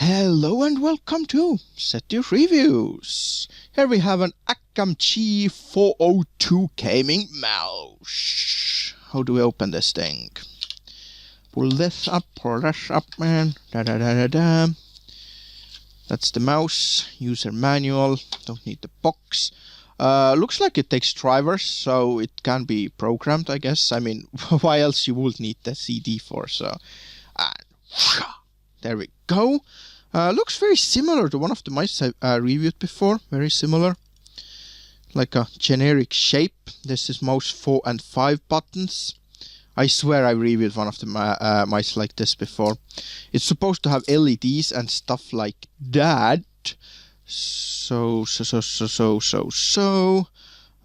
Hello and welcome to Sethioz Reviews. Here we have an AcGam G402 gaming mouse. How do we open this thing? Pull this up, man. That's the mouse. User manual. Don't need the box. Looks like it takes drivers, so it can be programmed, I guess. I mean, why else you would need the CD for, so... there we go. Looks very similar to one of the mice I reviewed before. Very similar. Like a generic shape. This is mouse 4 and 5 buttons. I swear I reviewed one of the mice like this before. It's supposed to have LEDs and stuff like that. So.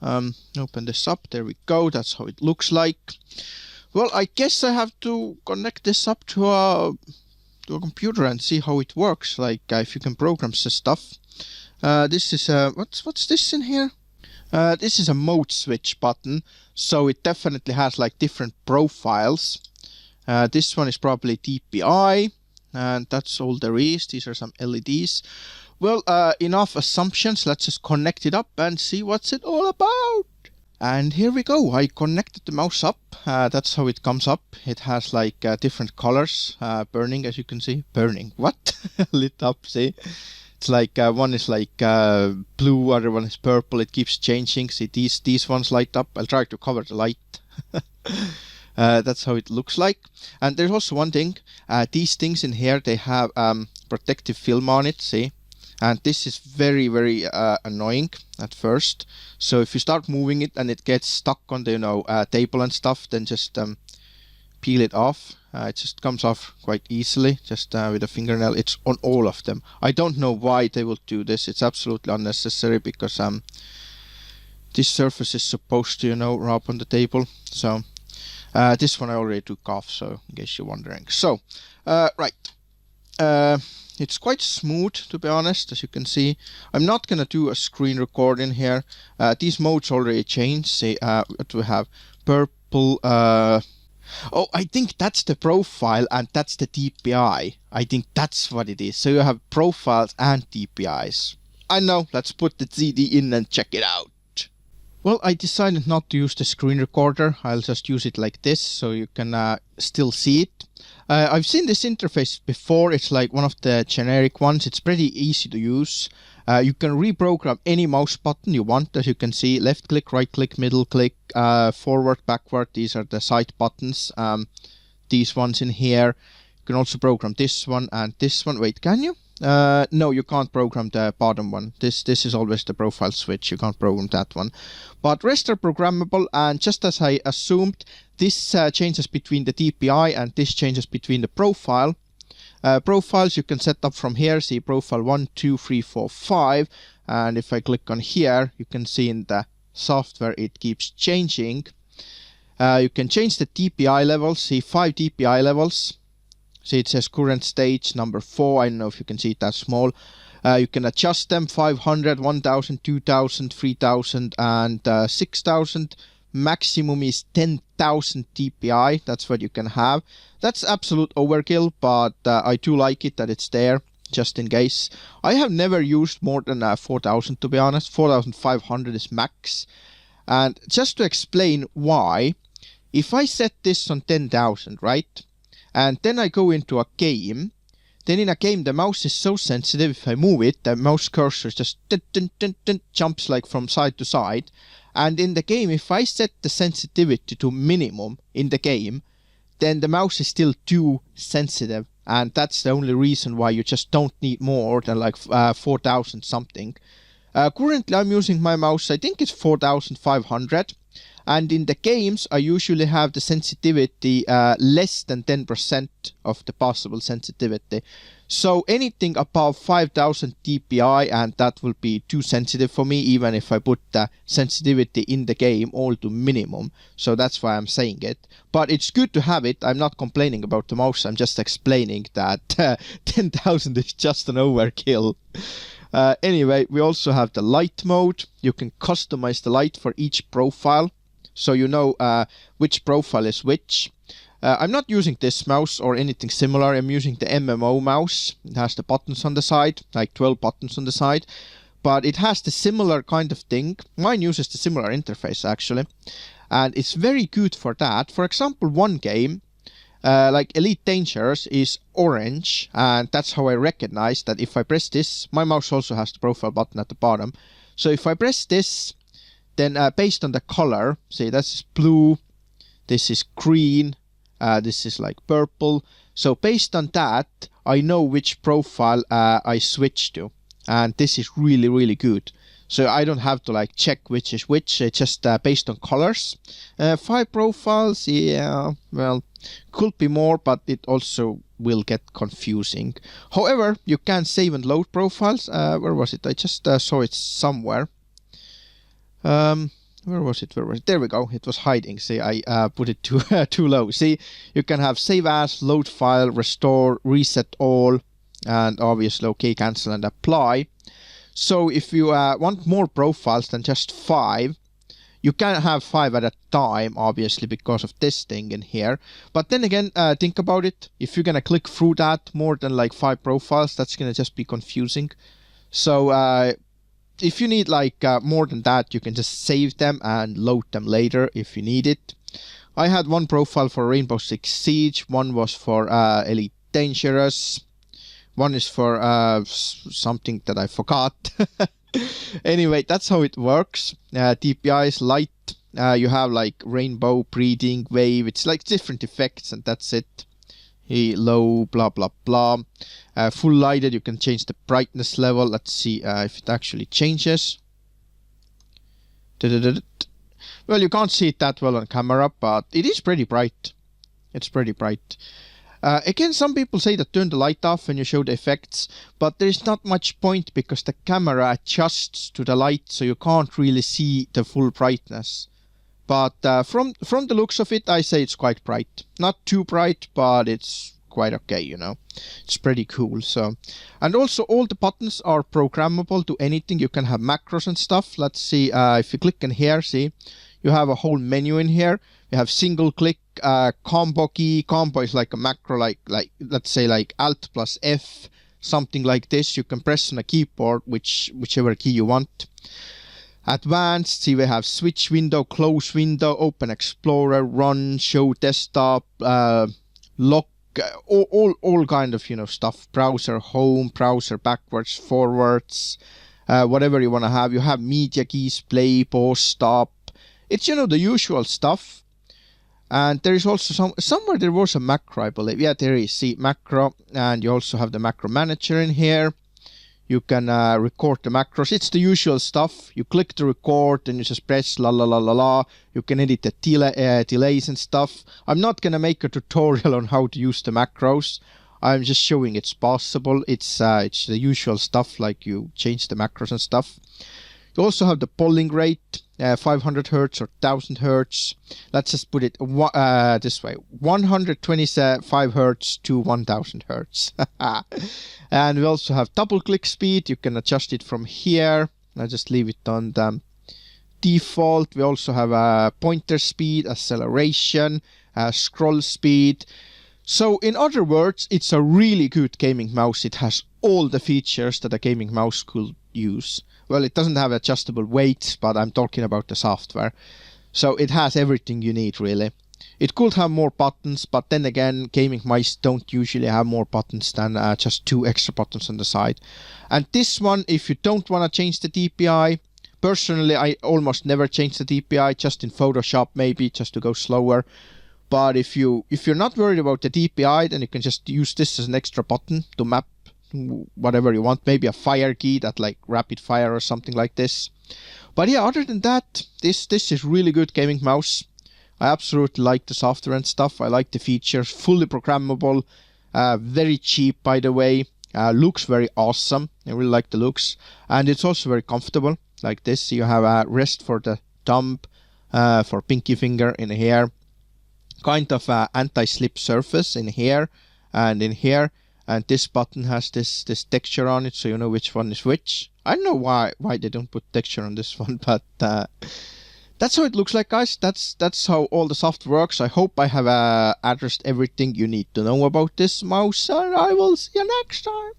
Open this up. There we go. That's how it looks like. Well, I guess I have to connect this up to a computer and see how it works. Like if you can program some stuff. This is what's this in here? This is a mode switch button, so it definitely has like different profiles. This one is probably DPI, and that's all there is. These are some LEDs. Well, enough assumptions. Let's just connect it up and see what's it all about. And here we go. I connected the mouse up. That's how it comes up. It has like different colors, burning, as you can see. Burning. What? Lit up. See? It's like one is like blue, other one is purple. It keeps changing. See, these ones light up. I'll try to cover the light. That's how it looks like. And there's also one thing. These things in here, they have protective film on it. See? And this is very, very annoying at first. So if you start moving it and it gets stuck on the table and stuff, then just peel it off. It just comes off quite easily, just with a fingernail. It's on all of them. I don't know why they will do this. It's absolutely unnecessary because this surface is supposed to rub on the table. So this one I already took off. So in case you're wondering. So right. It's quite smooth, to be honest, as you can see. I'm not gonna do a screen recording here. These modes already changed. Say what do we have? Purple. Oh, I think that's the profile and that's the DPI. I think that's what it is. So you have profiles and DPIs. I know. Let's put the CD in and check it out. Well, I decided not to use the screen recorder. I'll just use it like this so you can still see it. I've seen this interface before. It's like one of the generic ones. It's pretty easy to use. You can reprogram any mouse button you want. As you can see, left click, right click, middle click, forward, backward. These are the side buttons. These ones in here. You can also program this one and this one. Wait, can you? No, you can't program the bottom one. This is always the profile switch. You can't program that one. But rest are programmable, and just as I assumed, this changes between the DPI and this changes between the profile. Profiles you can set up from here. See profile 1, 2, 3, 4, 5. And if I click on here, you can see in the software it keeps changing. You can change the DPI levels. See 5 DPI levels. See, it says current stage number 4. I don't know if you can see it that small. You can adjust them 500, 1000, 2000, 3000 and 6000. Maximum is 10,000 DPI. That's what you can have. That's absolute overkill, but I do like it that it's there, just in case. I have never used more than 4000, to be honest. 4500 is max. And just to explain why, if I set this on 10,000, right? And then I go into a game. Then in a game the mouse is so sensitive. If I move it, the mouse cursor just jumps like from side to side. And in the game, if I set the sensitivity to minimum in the game, then the mouse is still too sensitive. And that's the only reason why you just don't need more than like 4000 something. Currently I'm using my mouse, I think it's 4500. And in the games, I usually have the sensitivity less than 10% of the possible sensitivity. So anything above 5000 dpi, and that will be too sensitive for me, even if I put the sensitivity in the game all to minimum. So that's why I'm saying it. But it's good to have it. I'm not complaining about the mouse. I'm just explaining that 10,000 is just an overkill. Anyway, we also have the light mode. You can customize the light for each profile. So you know which profile is which. I'm not using this mouse or anything similar. I'm using the MMO mouse. It has the buttons on the side, like 12 buttons on the side. But it has the similar kind of thing. Mine uses the similar interface actually. And it's very good for that. For example, one game, like Elite Dangerous, is orange. And that's how I recognize that if I press this, my mouse also has the profile button at the bottom. So if I press this, then based on the color, see, that's blue, this is green, this is like purple. So based on that, I know which profile I switch to. And this is really, really good. So I don't have to like check which is which. It's just based on colors. 5 profiles, yeah, well, could be more, but it also will get confusing. However, you can save and load profiles. Where was it? I just saw it somewhere. Where was it? There we go. It was hiding. See, I put it too low. See, you can have save as, load file, restore, reset all, and obviously OK, cancel and apply. So if you want more profiles than just 5, you can have 5 at a time, obviously, because of this thing in here. But then again, think about it. If you're gonna click through that more than like 5 profiles, that's gonna just be confusing. So if you need like more than that, you can just save them and load them later if you need it. I had one profile for Rainbow Six Siege, one was for Elite Dangerous, one is for something that I forgot. Anyway, that's how it works. DPI is light. You have like rainbow, breathing, wave. It's like different effects, and that's it. Low, blah blah blah. Full lighted, you can change the brightness level. Let's see if it actually changes. Well, you can't see it that well on camera, but it is pretty bright. It's pretty bright. Again, some people say that turn the light off when you show the effects, but there's not much point because the camera adjusts to the light, so you can't really see the full brightness. But from the looks of it, I say it's quite bright. Not too bright, but it's quite okay, you know. It's pretty cool. So, and also all the buttons are programmable to anything. You can have macros and stuff. Let's see, if you click in here, see, you have a whole menu in here. You have single click, combo key. Combo is like a macro, like let's say like Alt plus F, something like this. You can press on a keyboard whichever key you want. Advanced, see, we have switch window, close window, open explorer, run, show desktop, lock, all kind of, you know, stuff. Browser home, browser backwards, forwards, whatever you want to have. You have media keys, play, pause, stop. It's, you know, the usual stuff. And there is also somewhere there was a macro, I believe. Yeah, there is. See, macro, and you also have the macro manager in here. You can record the macros. It's the usual stuff. You click to record and you just press la la la la la. You can edit the delays and stuff. I'm not gonna make a tutorial on how to use the macros. I'm just showing it's possible. It's the usual stuff, like you change the macros and stuff. You also have the polling rate, 500 Hz or 1000 Hz. Let's just put it this way, 125 Hz to 1000 Hz. And we also have double click speed. You can adjust it from here. I'll just leave it on the default. We also have a pointer speed, acceleration, scroll speed. So in other words, it's a really good gaming mouse. It has all the features that a gaming mouse could use. Well, it doesn't have adjustable weights, but I'm talking about the software. So it has everything you need, really. It could have more buttons, but then again, gaming mice don't usually have more buttons than just 2 extra buttons on the side. And this one, if you don't want to change the DPI, personally, I almost never change the DPI, just in Photoshop maybe, just to go slower. But if you're not worried about the DPI, then you can just use this as an extra button to map whatever you want, maybe a fire key that like rapid fire or something like this. But yeah, other than that, this is really good gaming mouse. I absolutely like the software and stuff. I like the features, fully programmable, very cheap, by the way. Looks very awesome. I really like the looks, and it's also very comfortable like this. You have a rest for the thumb, for pinky finger in here, kind of a anti-slip surface in here and in here. And this button has this texture on it, so you know which one is which. I don't know why they don't put texture on this one, but that's how it looks like, guys. That's how all the soft works. I hope I have addressed everything you need to know about this mouse, and I will see you next time.